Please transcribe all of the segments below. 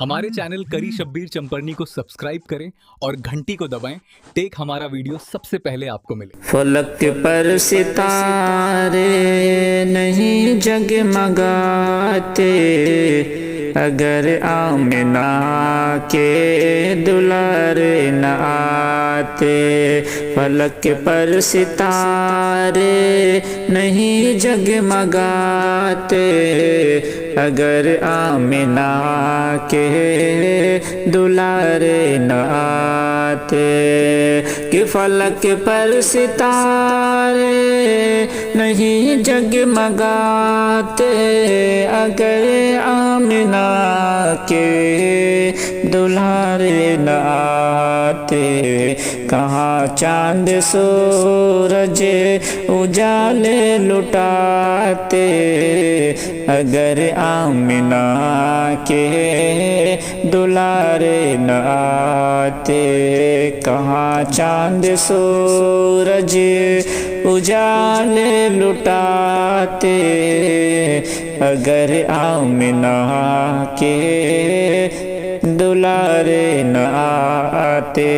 हमारे चैनल करी शब्बीर चंपरनी को सब्सक्राइब करें और घंटी को दबाएं टेक हमारा वीडियो सबसे पहले आपको मिले। फलक पर सितारे नहीं जगमगाते अगर आमिना के दुलारे न आते। फलक पर सितारे नहीं जगमगाते अगर आमिना के दुलारे न आते। कि फलक पर सितारे नहीं जगमगाते अगर आमिना के दुलारे न आते। कहाँ चांद सूरज उजाले लुटाते अगर आमिना के दुलारे न आते। कहाँ चांद सूरज उजाले लुटाते अगर आमिना के दुलारे न आते।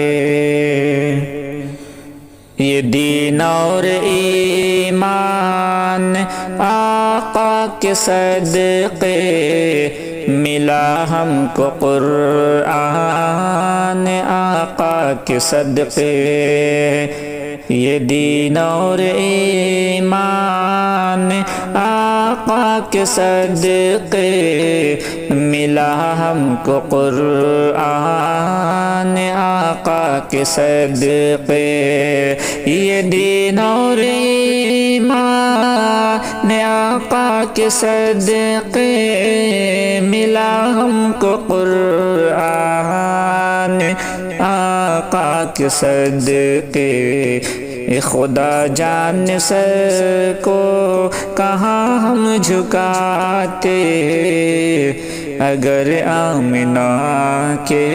ये दीन और ईमान आका के सदक़े मिला हमको कुरान आका के सदक़े। ये दीन और ईमान आका के सदक़े मिला हमको कुरान आका के सदक़े। ये दीन और ईमान आका के सदक़े मिला हमको कुरान आका के सदक़े। खुदा जान सर को कहाँ हम झुकाते अगर आमिना के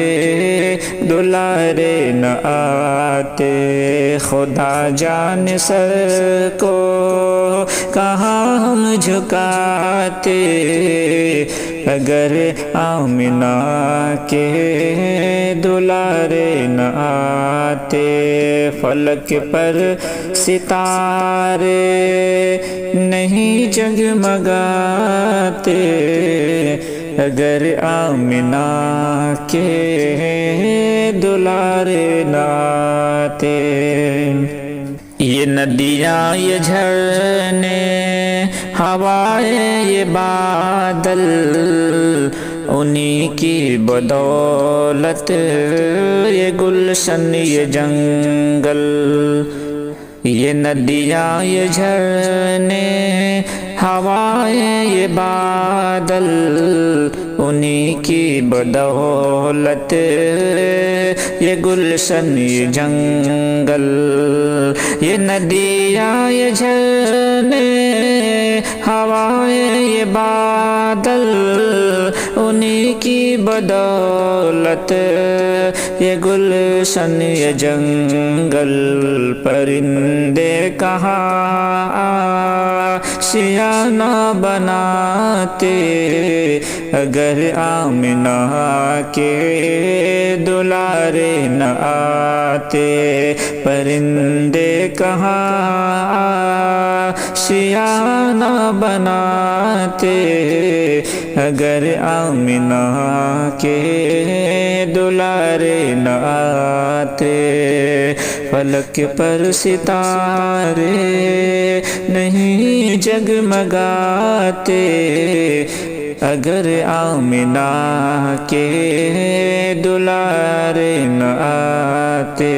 दुलारे न आते। खुदा जान सर को कहाँ हम झुकाते अगर आमिना के दुलारे न आते। फलक पर सितारे नहीं जगमगाते अगर आमिना के दुलारे न आते। ये नदियाँ ये झरने हवाएं ये बादल उन्हीं की बदौलत ये गुलशन ये जंगल। ये नदियाँ ये झरने हवाएं ये बादल उन्हीं की बदौलत ये गुलशन ये जंगल। ये नदियाँ ये झरने हवाएं ये बादल उन्हीं की बदौलत ये गुलशन ये जंगल। परिंदे कहाँ आशियाना बनाते अगर आमिना के दुलारे न आते। परिंदे कहाँ आशियाना बनाते अगर आमिना के दुलारे न आते। फलक पर सितारे नहीं जगमगाते अगर आमिना के दुलारे न आते।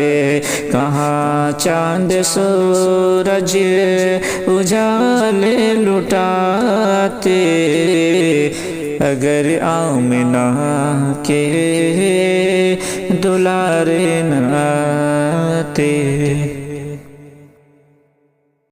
कहाँ चांद सूरज उजाले लुटाते अगर आमिना के दुलारे न आते।